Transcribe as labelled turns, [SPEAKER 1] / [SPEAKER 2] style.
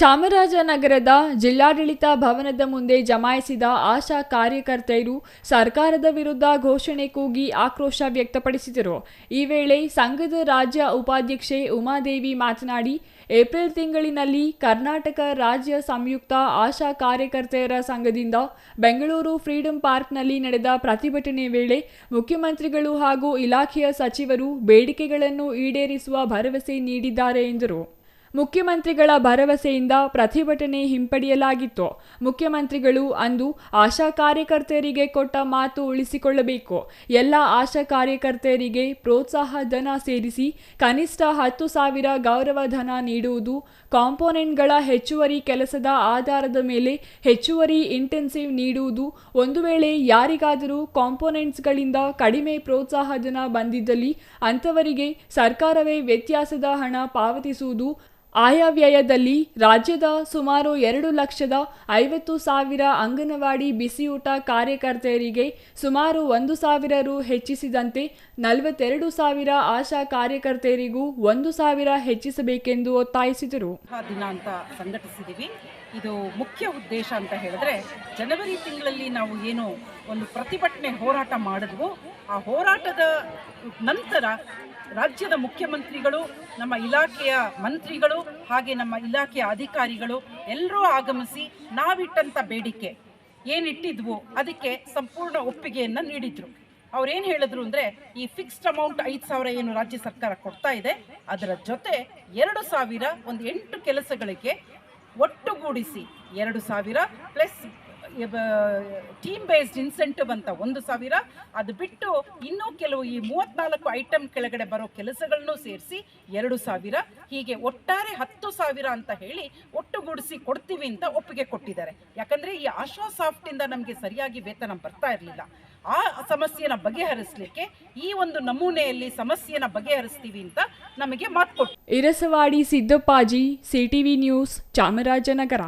[SPEAKER 1] ಚಾಮರಾಜನಗರದ ಜಿಲ್ಲಾಡಳಿತ ಭವನದ ಮುಂದೆ ಜಮಾಯಿಸಿದ ಆಶಾ ಕಾರ್ಯಕರ್ತೆಯರು ಸರ್ಕಾರದ ವಿರುದ್ಧ ಘೋಷಣೆ ಕೂಗಿ ಆಕ್ರೋಶ ವ್ಯಕ್ತಪಡಿಸಿದರು. ಈ ವೇಳೆ ಸಂಘದ ರಾಜ್ಯ ಉಪಾಧ್ಯಕ್ಷೆ ಉಮಾದೇವಿ ಮಾತನಾಡಿ, ಏಪ್ರಿಲ್ ತಿಂಗಳಿನಲ್ಲಿ ಕರ್ನಾಟಕ ರಾಜ್ಯ ಸಂಯುಕ್ತ ಆಶಾ ಕಾರ್ಯಕರ್ತೆಯರ ಸಂಘದಿಂದ ಬೆಂಗಳೂರು ಫ್ರೀಡಂ ಪಾರ್ಕ್ನಲ್ಲಿ ನಡೆದ ಪ್ರತಿಭಟನೆ ವೇಳೆ ಮುಖ್ಯಮಂತ್ರಿಗಳು ಹಾಗೂ ಇಲಾಖೆಯ ಸಚಿವರು ಬೇಡಿಕೆಗಳನ್ನು ಈಡೇರಿಸುವ ಭರವಸೆ ನೀಡಿದ್ದಾರೆ ಎಂದರು. ಮುಖ್ಯಮಂತ್ರಿಗಳ ಭರವಸೆಯಿಂದ ಪ್ರತಿಭಟನೆ ಹಿಂಪಡೆಯಲಾಗಿತ್ತು. ಮುಖ್ಯಮಂತ್ರಿಗಳು ಅಂದು ಆಶಾ ಕಾರ್ಯಕರ್ತೆಯರಿಗೆ ಕೊಟ್ಟ ಮಾತು ಉಳಿಸಿಕೊಳ್ಳಬೇಕು. ಎಲ್ಲ ಆಶಾ ಕಾರ್ಯಕರ್ತೆಯರಿಗೆ ಪ್ರೋತ್ಸಾಹ ಧನ ಸೇರಿಸಿ ಕನಿಷ್ಠ 10,000 ಗೌರವ ಧನ ನೀಡುವುದು, ಕಾಂಪೋನೆಂಟ್ಗಳ ಹೆಚ್ಚುವರಿ ಕೆಲಸದ ಆಧಾರದ ಮೇಲೆ ಹೆಚ್ಚುವರಿ ಇಂಟೆನ್ಸಿವ್ ನೀಡುವುದು, ಒಂದು ವೇಳೆ ಯಾರಿಗಾದರೂ ಕಾಂಪೋನೆಂಟ್ಸ್ಗಳಿಂದ ಕಡಿಮೆ ಪ್ರೋತ್ಸಾಹ ಧನ ಬಂದಿದ್ದಲ್ಲಿ ಅಂಥವರಿಗೆ ಸರ್ಕಾರವೇ ವ್ಯತ್ಯಾಸದ ಹಣ ಪಾವತಿಸುವುದು, ಆಯವ್ಯಯದಲ್ಲಿ ರಾಜ್ಯದ ಸುಮಾರು 2,50,000 ಅಂಗನವಾಡಿ ಬಿಸಿಯೂಟ ಕಾರ್ಯಕರ್ತೆಯರಿಗೆ ಸುಮಾರು 1,000 ರು ಹೆಚ್ಚಿಸಿದಂತೆ 42,000 ಆಶಾ ಕಾರ್ಯಕರ್ತೆಯರಿಗೂ 1,000 ಹೆಚ್ಚಿಸಬೇಕೆಂದು ಒತ್ತಾಯಿಸಿದರು.
[SPEAKER 2] ದಿನ ಅಂತ ಸಂಘಟಿಸಿದ್ದೀವಿ. ಇದು ಮುಖ್ಯ ಉದ್ದೇಶ ಅಂತ ಹೇಳಿದ್ರೆ, ಜನವರಿ ತಿಂಗಳಲ್ಲಿ ನಾವು ಏನು ಒಂದು ಪ್ರತಿಭಟನೆ ಹೋರಾಟ ಮಾಡಿದ್ವು, ಆ ಹೋರಾಟದ ನಂತರ ರಾಜ್ಯದ ಮುಖ್ಯಮಂತ್ರಿಗಳು, ನಮ್ಮ ಇಲಾಖೆಯ ಮಂತ್ರಿಗಳು ಹಾಗೆ ನಮ್ಮ ಇಲಾಖೆಯ ಅಧಿಕಾರಿಗಳು ಎಲ್ಲರೂ ಆಗಮಿಸಿ ನಾವಿಟ್ಟಂಥ ಬೇಡಿಕೆ ಏನಿಟ್ಟಿದ್ವು ಅದಕ್ಕೆ ಸಂಪೂರ್ಣ ಒಪ್ಪಿಗೆಯನ್ನು ನೀಡಿದ್ರು. ಅವ್ರೇನು ಹೇಳಿದ್ರು ಅಂದರೆ, ಈ ಫಿಕ್ಸ್ಡ್ ಅಮೌಂಟ್ 5,000 ಏನು ರಾಜ್ಯ ಸರ್ಕಾರ ಕೊಡ್ತಾ ಇದೆ, ಅದರ ಜೊತೆ 2,000 ಒಂದು 8 ಕೆಲಸಗಳಿಗೆ ಒಟ್ಟುಗೂಡಿಸಿ 2,000 ಪ್ಲಸ್ ಟೀಮ್ ಬೇಸ್ಡ್ ಇನ್ಸೆಂಟಿವ್ ಅಂತ 1,000, ಅದು ಬಿಟ್ಟು ಇನ್ನೂ ಕೆಲವು ಈ 34 ಐಟಮ್ ಕೆಳಗಡೆ ಬರೋ ಕೆಲಸಗಳನ್ನು ಸೇರಿಸಿ 2,000, ಹೀಗೆ ಒಟ್ಟಾರೆ 10,000 ಅಂತ ಹೇಳಿ ಒಟ್ಟುಗೂಡಿಸಿ ಕೊಡ್ತೀವಿ ಅಂತ ಒಪ್ಪಿಗೆ ಕೊಟ್ಟಿದ್ದಾರೆ. ಯಾಕಂದರೆ ಈ ಆಶಾ ಸಾಫ್ಟಿಂದ ನಮಗೆ ಸರಿಯಾಗಿ ವೇತನ ಬರ್ತಾ ಇರಲಿಲ್ಲ. ಆ ಸಮಸ್ಯೆನ ಬಗೆಹರಿಸಲಿಕ್ಕೆ ಈ ಒಂದು ನಮೂನೆಯಲ್ಲಿ ಸಮಸ್ಯೆನ ಬಗೆಹರಿಸ್ತೀವಿ ಅಂತ ನಮಗೆ ಮಾತು ಕೊಟ್ಟು.
[SPEAKER 1] Irasavadi Siddappaji, CTV news, Chamarajanagar.